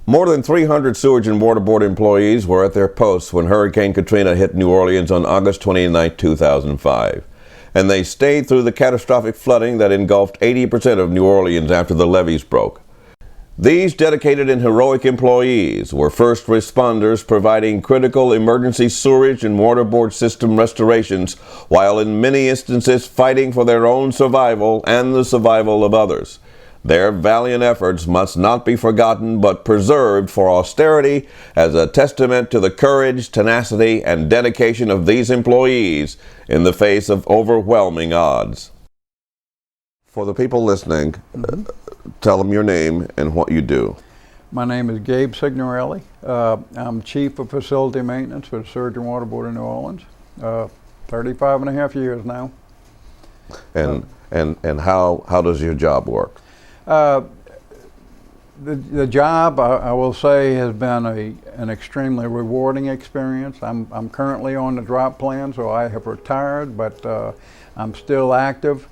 More than 300 Sewage and Water Board employees were at their posts when Hurricane Katrina hit New Orleans on August 29, 2005. And they stayed through the catastrophic flooding that engulfed 80% of New Orleans after the levees broke. These dedicated and heroic employees were first responders providing critical emergency sewage and water board system restorations, while in many instances fighting for their own survival and the survival of others. Their valiant efforts must not be forgotten but preserved for austerity as a testament to the courage, tenacity, and dedication of these employees in the face of overwhelming odds. For the people listening, tell them your name and what you do. My name is Gabe Signorelli. I'm Chief of Facility Maintenance for the Sewage and Water Board of New Orleans. 35 and a half years now. And how does your job work? The job, I will say, has been an extremely rewarding experience. I'm currently on the drop plan, so I have retired, but I'm still active.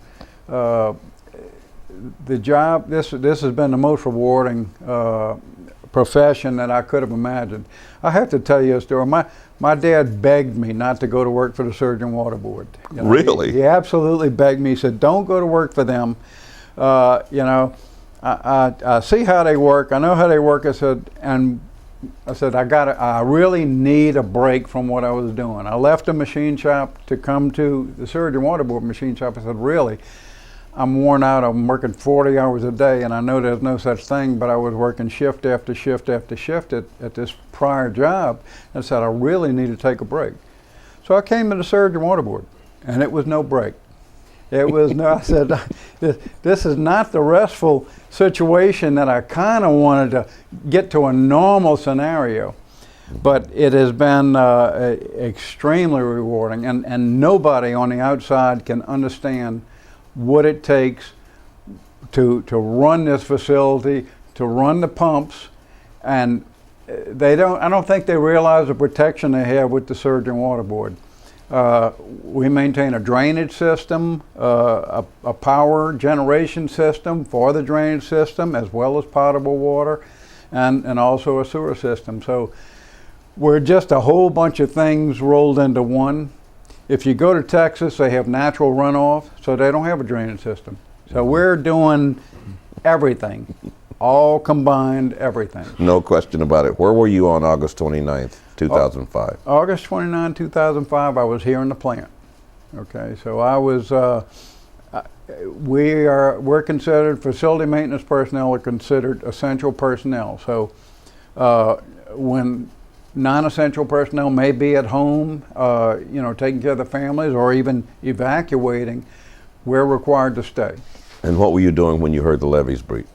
The job, this has been the most rewarding profession that I could have imagined. I have to tell you a story. My dad begged me not to go to work for the Sewage and Water Board. You know, really? He absolutely begged me. He said, "Don't go to work for them. You know, I see how they work. I know how they work." I said, I really need a break from what I was doing. I left the machine shop to come to the Sewage and Water Board machine shop. I said, "Really? I'm worn out. I'm working 40 hours a day, and I know there's no such thing, but I was working shift after shift after shift at this prior job." And I said, "I really need to take a break." So I came to the Sewage and Water Board, and it was no break. It was no, I said, this is not the restful situation that I kind of wanted to get to a normal scenario. But it has been extremely rewarding, and nobody on the outside can understand what it takes to run this facility, to run the pumps, and I don't think they realize the protection they have with the Sewage and Water Board. We maintain a drainage system, a power generation system for the drainage system, as well as potable water, and also a sewer system. So we're just a whole bunch of things rolled into one. If you go to Texas, they have natural runoff, so they don't have a drainage system. So we're doing everything, all combined, everything. No question about it. Where were you on August 29th, 2005? August 29, 2005, I was here in the plant. Okay, so I was, we're considered, facility maintenance personnel are considered essential personnel. So when non-essential personnel may be at home, you know, taking care of the families or even evacuating, we're required to stay. And what were you doing when you heard the levees breach?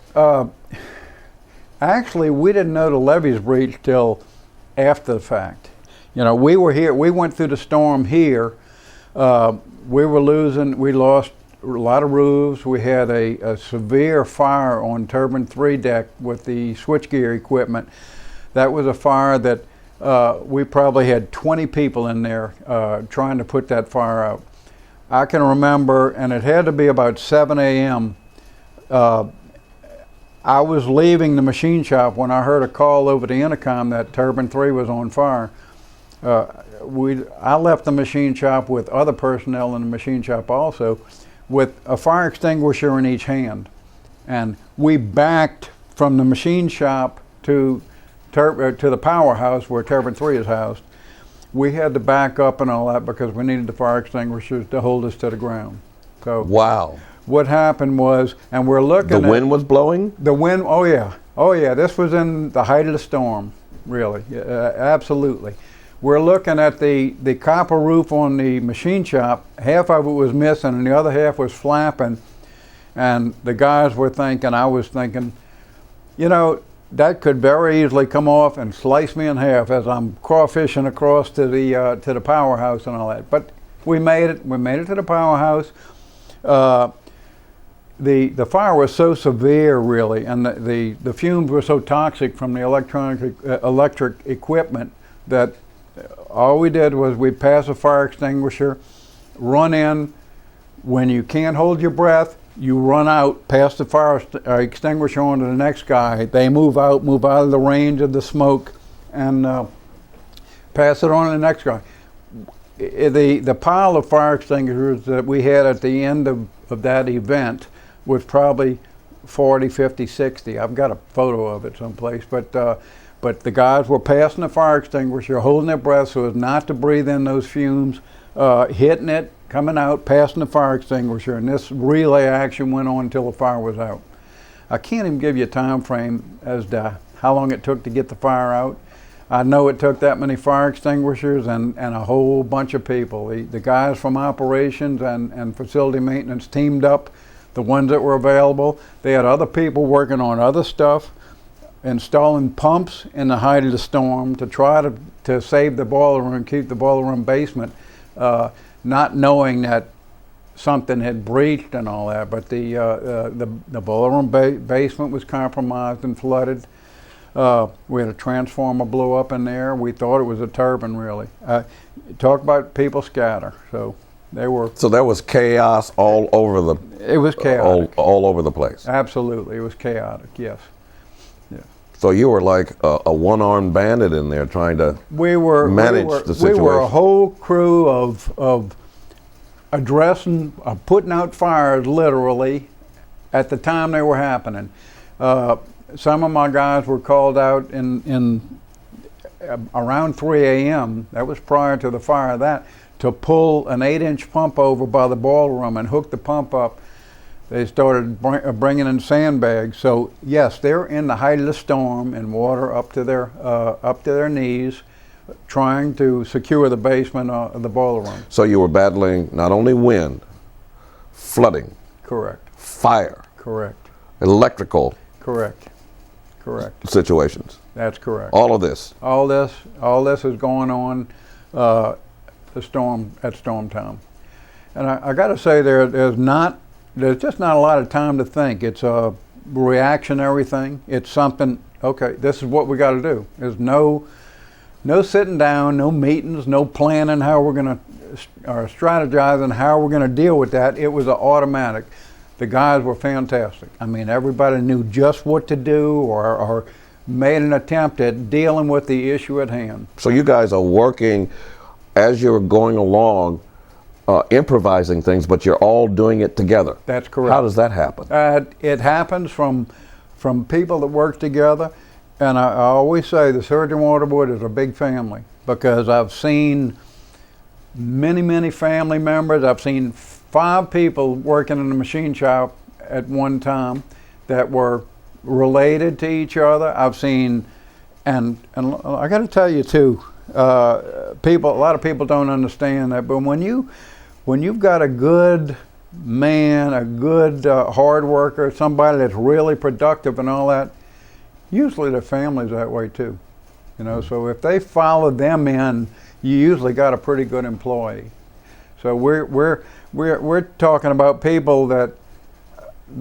Actually, we didn't know the levees breached till after the fact. You know, we were here, we went through the storm here. We lost a lot of roofs. We had a severe fire on turbine 3 deck with the switchgear equipment. That was a fire that we probably had 20 people in there trying to put that fire out. I can remember, and it had to be about 7 a.m. I was leaving the machine shop when I heard a call over the intercom that turbine 3 was on fire. I left the machine shop with other personnel in the machine shop also, with a fire extinguisher in each hand. And we backed from the machine shop to the powerhouse where turbine 3 is housed. We had to back up and all that because we needed the fire extinguishers to hold us to the ground. So wow. What happened was, and we're looking The wind was blowing? The wind, oh yeah, this was in the height of the storm, really, absolutely. We're looking at the copper roof on the machine shop. Half of it was missing and the other half was flapping. And the guys were thinking, I was thinking, you know, that could very easily come off and slice me in half as I'm crawfishing across to the powerhouse and all that. But we made it to the powerhouse. The fire was so severe, really, and the fumes were so toxic from the electric equipment that all we did was we pass a fire extinguisher, run in. When you can't hold your breath, You run out, pass the fire extinguisher on to the next guy. They move out of the range of the smoke, and pass it on to the next guy. The pile of fire extinguishers that we had at the end of that event was probably 40, 50, 60. I've got a photo of it someplace, but the guys were passing the fire extinguisher, holding their breath so as not to breathe in those fumes, hitting it, coming out, passing the fire extinguisher, and this relay action went on until the fire was out. I can't even give you a time frame as to how long it took to get the fire out. I know it took that many fire extinguishers and a whole bunch of people. The guys from operations and facility maintenance teamed up, the ones that were available. They had other people working on other stuff, installing pumps in the height of the storm to try to save the boiler room, keep the boiler room basement, not knowing that something had breached and all that. But the boiler room basement was compromised and flooded. We had a transformer blew up in there. We thought it was a turbine, really. Talk about people scatter. So they were. So there was chaos all over the. It was chaotic. All over the place. Absolutely, it was chaotic. Yes. Yeah. So you were like a one-armed bandit in there trying to manage the situation. We were a whole crew of addressing, putting out fires literally at the time they were happening. Some of my guys were called out in around 3 a.m. That was prior to the fire. To pull an 8-inch pump over by the boiler room and hook the pump up. They started bringing in sandbags. So yes, they're in the height of the storm and water up to their knees, trying to secure the basement of the boiler room. So you were battling not only wind, flooding, correct, fire, correct, electrical, correct situations. That's correct. All of this. All this is going on at storm time, and I got to say there's just not a lot of time to think. It's a reactionary thing. It's something. Okay, this is what we got to do. There's no sitting down, no meetings, no planning how we're going to or strategizing how we're going to deal with that. It was an automatic. The guys were fantastic. I mean, everybody knew just what to do or made an attempt at dealing with the issue at hand. So you guys are working as you're going along, improvising things, but you're all doing it together. That's correct. How does that happen? It happens from people that work together, and I always say the Surgeon Waterboard is a big family because I've seen many family members. I've seen 5 people working in the machine shop at one time that were related to each other. I've seen, and I got to tell you too, a lot of people don't understand that, but when you've got a good man, a good hard worker, somebody that's really productive and all that, usually their family's that way too. So if they follow them in, you usually got a pretty good employee. So we're talking about people that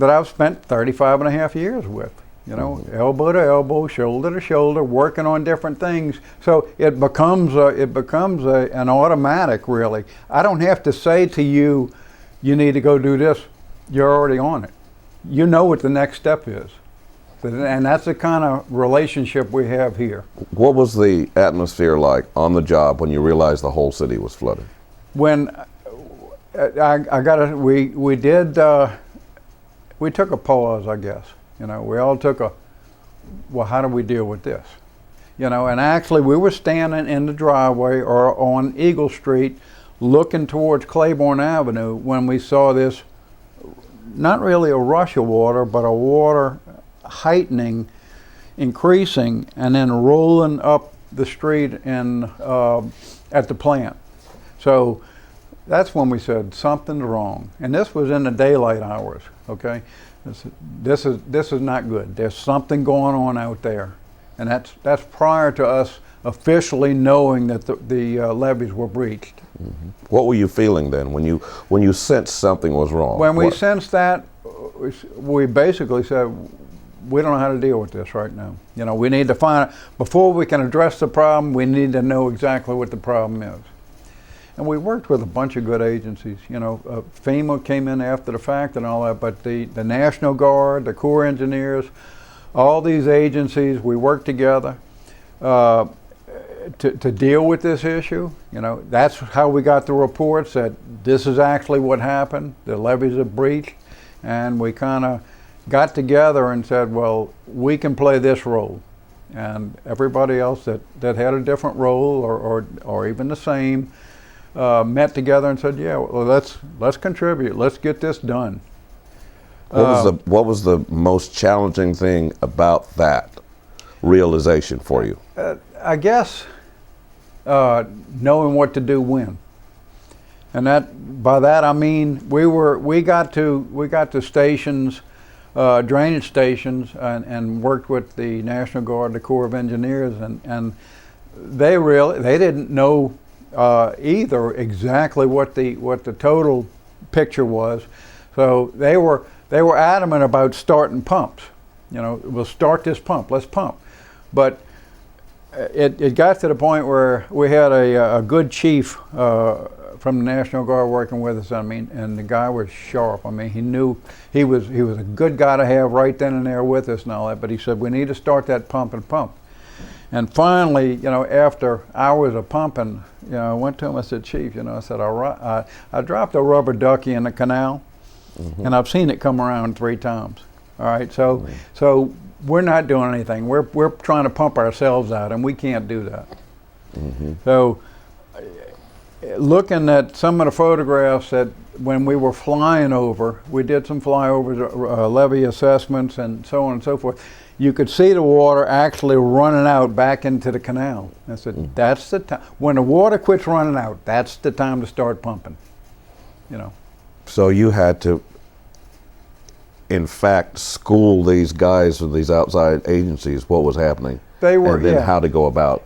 I've spent 35 and a half years with. Elbow to elbow, shoulder to shoulder, working on different things. So it becomes an automatic, really. I don't have to say to you, you need to go do this. You're already on it. You know what the next step is. And that's the kind of relationship we have here. What was the atmosphere like on the job when you realized the whole city was flooded? When we took a pause, I guess. We all took well, how do we deal with this? And actually we were standing in the driveway or on Eagle Street looking towards Claiborne Avenue when we saw this, not really a rush of water, but a water heightening, increasing, and then rolling up the street at the plant. So that's when we said something's wrong. And this was in the daylight hours, okay? This is not good. There's something going on out there. And that's prior to us officially knowing that the levees were breached. Mm-hmm. What were you feeling then when you sensed something was wrong? When we sensed that, we basically said, we don't know how to deal with this right now. We need to before we can address the problem, we need to know exactly what the problem is. And we worked with a bunch of good agencies. FEMA came in after the fact and all that, but the National Guard, the Corps Engineers, all these agencies, we worked together to deal with this issue. That's how we got the reports that this is actually what happened. The levees are breached, and we kind of got together and said, well, we can play this role. And everybody else that had a different role or even the same met together and said, yeah, well, let's contribute. Let's get this done. What was the most challenging thing about that realization for you? I guess knowing what to do when. And by that I mean we got to stations, drainage stations, and worked with the National Guard, the Corps of Engineers, and they didn't know either exactly what the total picture was. So they were adamant about starting pumps. We'll start this pump, let's pump. But it got to the point where we had a good chief from the National Guard working with us. And the guy was sharp. He knew he was a good guy to have right then and there with us and all that. But he said, we need to start that pump. And finally, after hours of pumping, I went to him. I said, Chief, I said, I dropped a rubber ducky in the canal, and I've seen it come around 3 times. All right, so we're not doing anything. We're trying to pump ourselves out, and we can't do that. So, looking at some of the photographs that when we were flying over, we did some flyovers, levee assessments, and so on and so forth. You could see the water actually running out back into the canal. I said, that's the time. When the water quits running out, that's the time to start pumping. So you had to, in fact, school these guys with these outside agencies what was happening. They were, and then how to go about.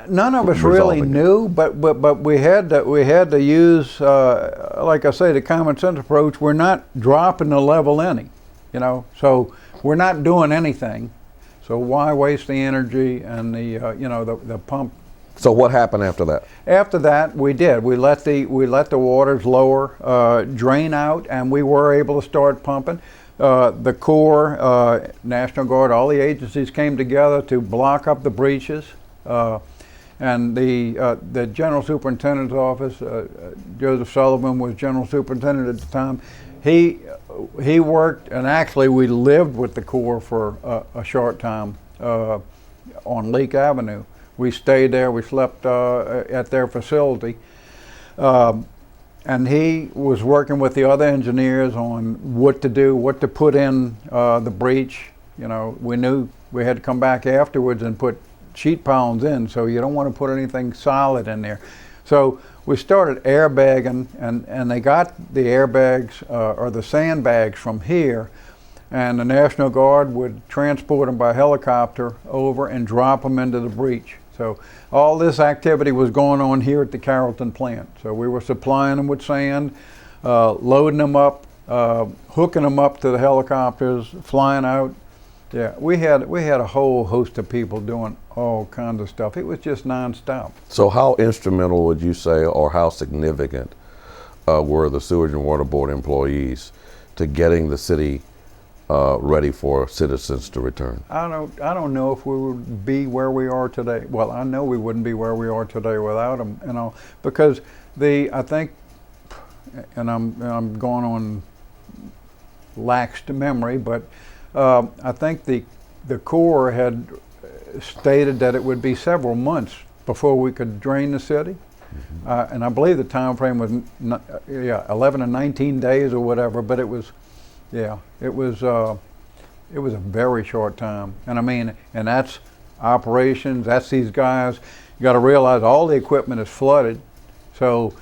None of us really knew, but we had to use, like I say, the common sense approach. We're not dropping the level any, so we're not doing anything. So why waste the energy and the pump? So what happened after that? After that, we did. We let the waters lower, drain out, and we were able to start pumping. The Corps, National Guard, all the agencies came together to block up the breaches, and the General Superintendent's office, Joseph Sullivan was General Superintendent at the time. He worked, and actually we lived with the Corps for a short time on Lake Avenue. We stayed there. We slept at their facility. And he was working with the other engineers on what to do, what to put in the breach. We knew we had to come back afterwards and put sheet pounds in, so you don't want to put anything solid in there. So we started airbagging, and they got the airbags or the sandbags from here, and the National Guard would transport them by helicopter over and drop them into the breach. So all this activity was going on here at the Carrollton plant. So we were supplying them with sand, loading them up, hooking them up to the helicopters, flying out. Yeah, we had a whole host of people doing all kinds of stuff. It was just nonstop. So how instrumental would you say, or how significant were the Sewage and Water Board employees to getting the city ready for citizens to return? I don't know if we would be where we are today. Well, I know we wouldn't be where we are today without them, because I think, and I'm going on laxed memory, but I think the Corps had stated that it would be several months before we could drain the city. And I believe the time frame was 11 and 19 days or whatever, but it was a very short time. And and that's operations, that's these guys. You got to realize all the equipment is flooded, so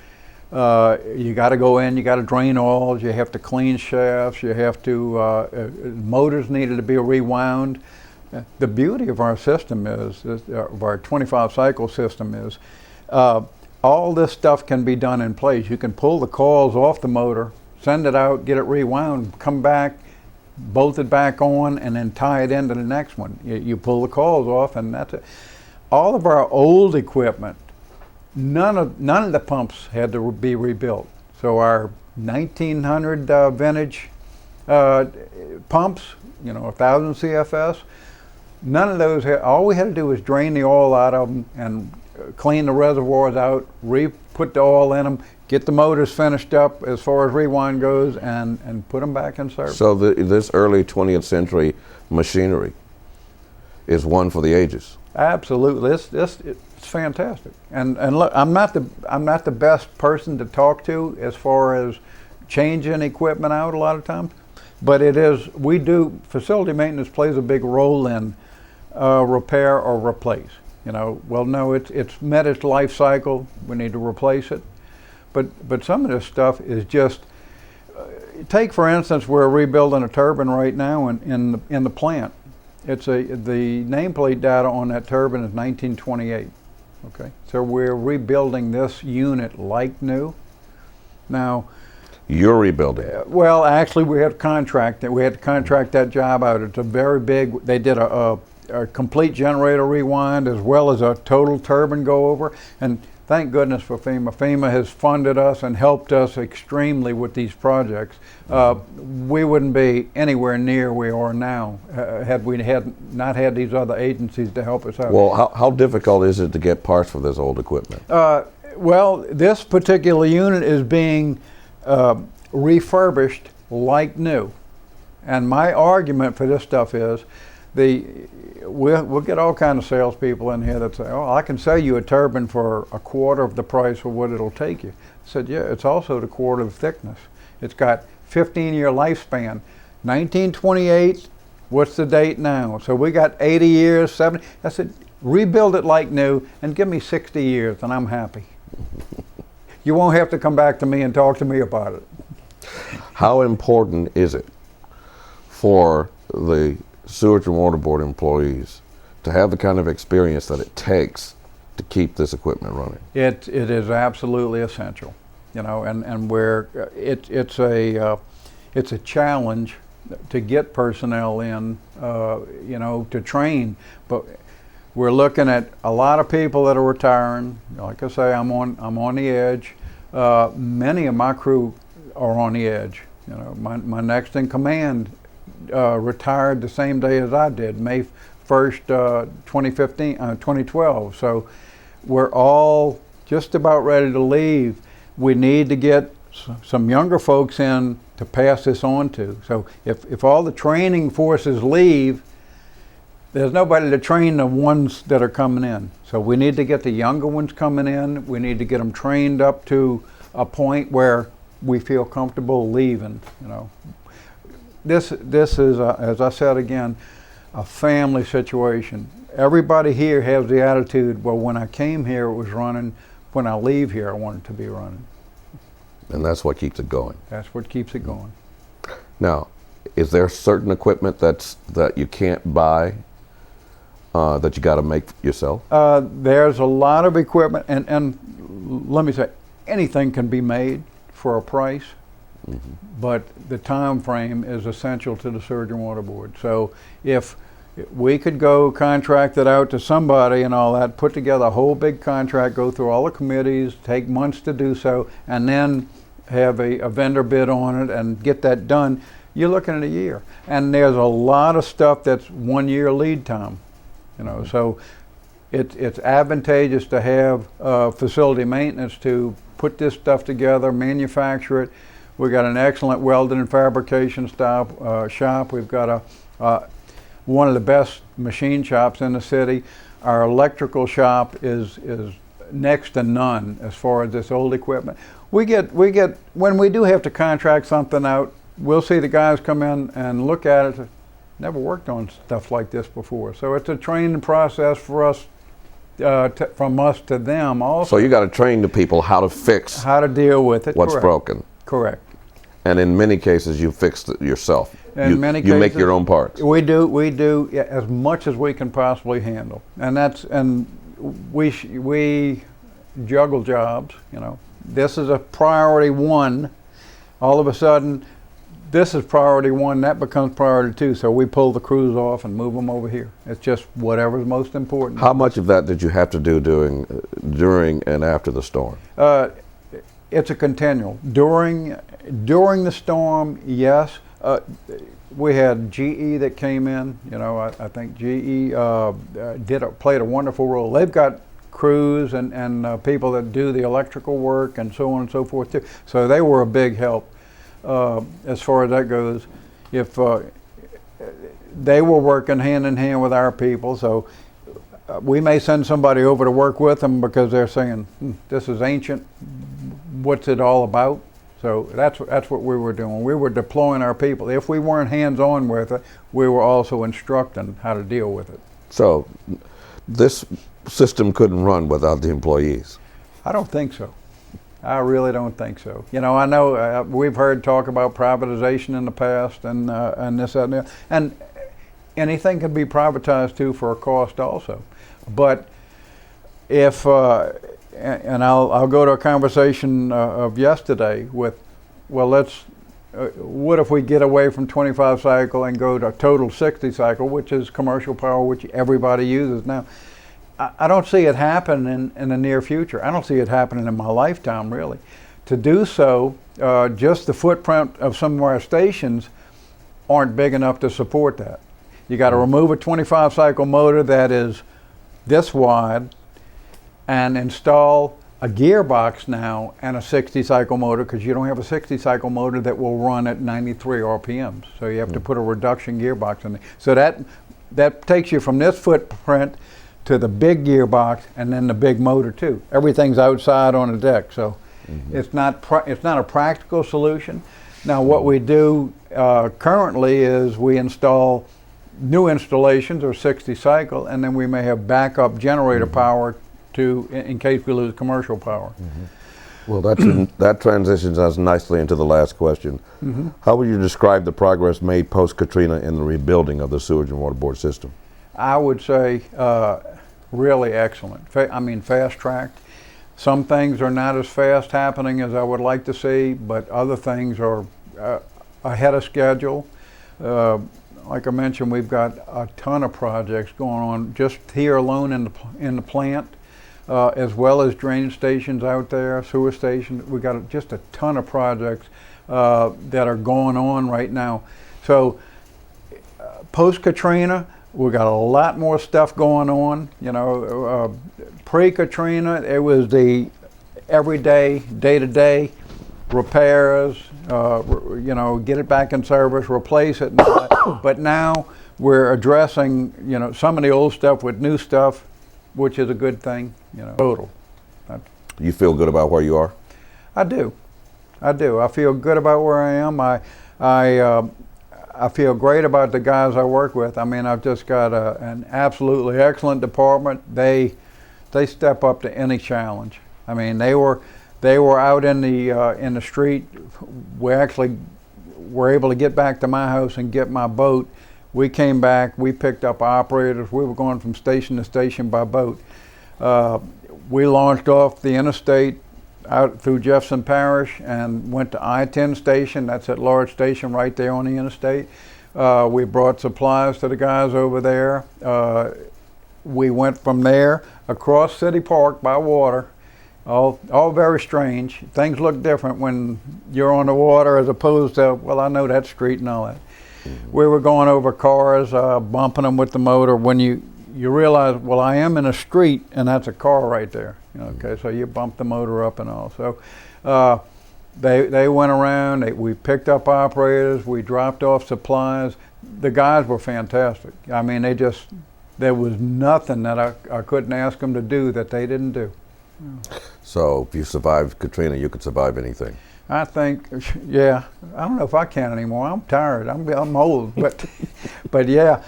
you got to go in, you got to drain oils, you have to clean shafts, you have to, motors needed to be rewound. The beauty of our system of our 25 cycle system is, all this stuff can be done in place. You can pull the coils off the motor, send it out, get it rewound, come back, bolt it back on, and then tie it into the next one. You pull the coils off, and that's it. All of our old equipment none of the pumps had to be rebuilt. So our 1900 vintage pumps, 1,000 CFS, none of those. All we had to do was drain the oil out of them and clean the reservoirs out, put the oil in them, get the motors finished up as far as rewind goes, and put them back in service. So this early 20th century machinery is one for the ages. Absolutely, it's fantastic. And look, I'm not the best person to talk to as far as changing equipment out a lot of times, but it is. Facility maintenance plays a big role in repair or replace. Well, no, it's met its life cycle. We need to replace it. But some of this stuff is just. Take for instance, we're rebuilding a turbine right now in the plant. The nameplate data on that turbine is 1928. Okay, so we're rebuilding this unit like new. Now, you're rebuilding. Well, actually, we had to contract that job out. It's a very big. They did a complete generator rewind as well as a total turbine go over. And thank goodness for FEMA. FEMA has funded us and helped us extremely with these projects. We wouldn't be anywhere near where we are now had we not had these other agencies to help us out. Well, how difficult is it to get parts for this old equipment? Well, this particular unit is being refurbished like new. And my argument for this stuff is we'll get all kinds of salespeople in here that say, "Oh, I can sell you a turbine for a quarter of the price of what it'll take you." I said, "Yeah, it's also the quarter of the thickness. It's got 15-year lifespan. 1928, what's the date now? So we got 80 years, 70. I said, rebuild it like new and give me 60 years and I'm happy. You won't have to come back to me and talk to me about it." How important is it for the Sewage and Water Board employees to have the kind of experience that it takes to keep this equipment running? It is absolutely essential, and it's a challenge to get personnel in, to train. But we're looking at a lot of people that are retiring. Like I say, I'm on the edge. Many of my crew are on the edge. My next in command retired the same day as I did, May 1st, 2012. So we're all just about ready to leave. We need to get some younger folks in to pass this on to. So if all the training forces leave, there's nobody to train the ones that are coming in. So we need to get the younger ones coming in. We need to get them trained up to a point where we feel comfortable leaving. This is, as I said again, a family situation. Everybody here has the attitude, well, when I came here it was running, when I leave here I want it to be running. And that's what keeps it going. That's what keeps it going. Now, is there certain equipment that you can't buy, that you got to make yourself? There's a lot of equipment, and let me say, anything can be made for a price. Mm-hmm. But the time frame is essential to the Sewage and Water Board. So if we could go contract it out to somebody and all that, put together a whole big contract, go through all the committees, take months to do so, and then have a vendor bid on it and get that done, you're looking at a year. And there's a lot of stuff that's 1 year lead time. So it's advantageous to have facility maintenance to put this stuff together, manufacture it. We've got an excellent welding and fabrication shop. We've got one of the best machine shops in the city. Our electrical shop is next to none as far as this old equipment. We get when we do have to contract something out, we'll see the guys come in and look at it. Never worked on stuff like this before. So it's a training process for us, from us to them also. So you got to train the people how to fix, how to deal with it. What's Correct. broken. Correct. And in many cases, you fix it yourself. In many cases, you make your own parts. We do as much as we can possibly handle, and we juggle jobs. This is a priority one. All of a sudden, this is priority one, that becomes priority two. So we pull the crews off and move them over here. It's just whatever's most important. How much of that did you have to do during and after the storm? It's a continual. During the storm, yes. We had GE that came in. You know, I think GE played a wonderful role. They've got crews and people that do the electrical work and so on and so forth too. So they were a big help as far as that goes. If they were working hand in hand with our people, so we may send somebody over to work with them because they're saying, this is ancient, what's it all about? So that's what we were doing. We were deploying our people. If we weren't hands-on with it, we were also instructing how to deal with it. So this system couldn't run without the employees? I don't think so. I really don't think so. You know, I know we've heard talk about privatization in the past and this, that, and that. And anything can be privatized too for a cost also. But if and I'll go to a conversation of yesterday with, well, what if we get away from 25 cycle and go to total 60 cycle, which is commercial power, which everybody uses now. I don't see it happening in the near future. I don't see it happening in my lifetime, really. To do so, just the footprint of some of our stations aren't big enough to support that. You got to remove a 25 cycle motor that is this wide and install a gearbox now and a 60 cycle motor, because you don't have a 60 cycle motor that will run at 93 RPMs. So you have to put a reduction gearbox in there. So that takes you from this footprint to the big gearbox and then the big motor too. Everything's outside on the deck, so it's not a practical solution. Now what we do currently is we install new installations or 60 cycle, and then we may have backup generator power in case we lose commercial power. Well, that transitions us nicely into the last question. How would you describe the progress made post-Katrina in the rebuilding of the sewage and water board system? I would say really excellent. I mean, fast-tracked. Some things are not as fast happening as I would like to see, but other things are ahead of schedule. Like I mentioned, we've got a ton of projects going on just here alone in the plant, as well as drainage stations out there, sewer stations. We've got just a ton of projects that are going on right now. So post-Katrina, we got a lot more stuff going on. You know, pre-Katrina, it was the everyday, day-to-day repairs. You know, get it back in service, replace it. But now we're addressing, you know, some of the old stuff with new stuff, which is a good thing. You know, total. You feel good about where you are? I do. I feel good about where I am. I feel great about the guys I work with. I mean, I've just got an absolutely excellent department. They step up to any challenge. I mean, they were out in the street. We actually were able to get back to my house and get my boat. We came back. We picked up operators. We were going from station to station by boat. We launched off the interstate out through Jefferson Parish and went to I-10 station. That's that large station right there on the interstate. We brought supplies to the guys over there. We went from there across City Park by water. All very strange. Things look different when you're on the water as opposed to, well, I know that street and all that. We were going over cars, bumping them with the motor. When you realize, well, I am in a street and that's a car right there. You know, okay, so you bump the motor up and all. So they went around. We picked up operators. We dropped off supplies. The guys were fantastic. I mean, there was nothing that I couldn't ask them to do that they didn't do. So if you survived Katrina, you could survive anything. I think, yeah. I don't know if I can anymore. I'm tired. I'm old, but yeah,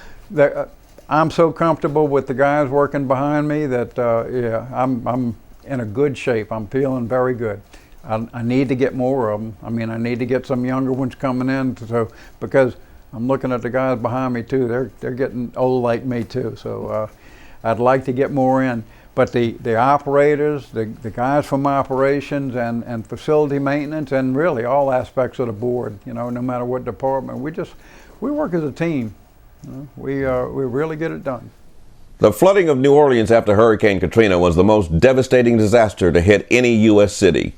I'm so comfortable with the guys working behind me that yeah, I'm in a good shape. I'm feeling very good. I need to get more of them. I mean, I need to get some younger ones coming in, because I'm looking at the guys behind me too. They're getting old like me too. So I'd like to get more in. But the operators, the guys from operations and facility maintenance, and really all aspects of the board, you know, no matter what department, we work as a team. You know, we really get it done. The flooding of New Orleans after Hurricane Katrina was the most devastating disaster to hit any U.S. city.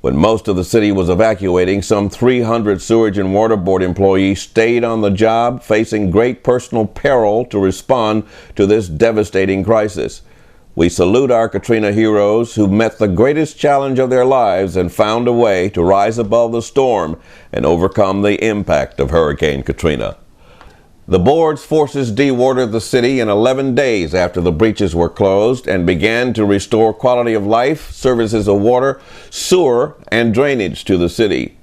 When most of the city was evacuating, some 300 Sewage and Water Board employees stayed on the job, facing great personal peril to respond to this devastating crisis. We salute our Katrina heroes who met the greatest challenge of their lives and found a way to rise above the storm and overcome the impact of Hurricane Katrina. The board's forces dewatered the city in 11 days after the breaches were closed and began to restore quality of life, services of water, sewer, and drainage to the city.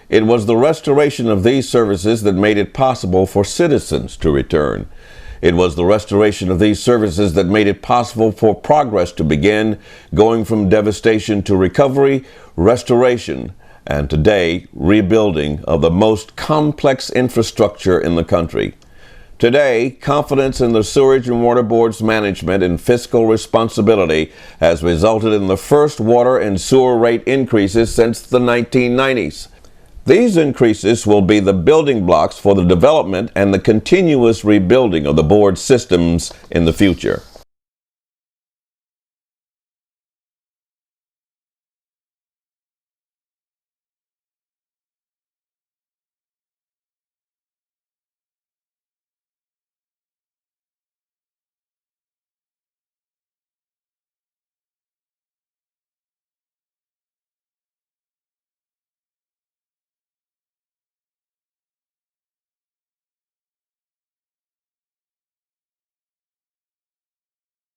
It was the restoration of these services that made it possible for citizens to return. It was the restoration of these services that made it possible for progress to begin, going from devastation to recovery, restoration, and today, rebuilding of the most complex infrastructure in the country. Today, confidence in the Sewage and Water Board's management and fiscal responsibility has resulted in the first water and sewer rate increases since the 1990s. These increases will be the building blocks for the development and the continuous rebuilding of the board's systems in the future.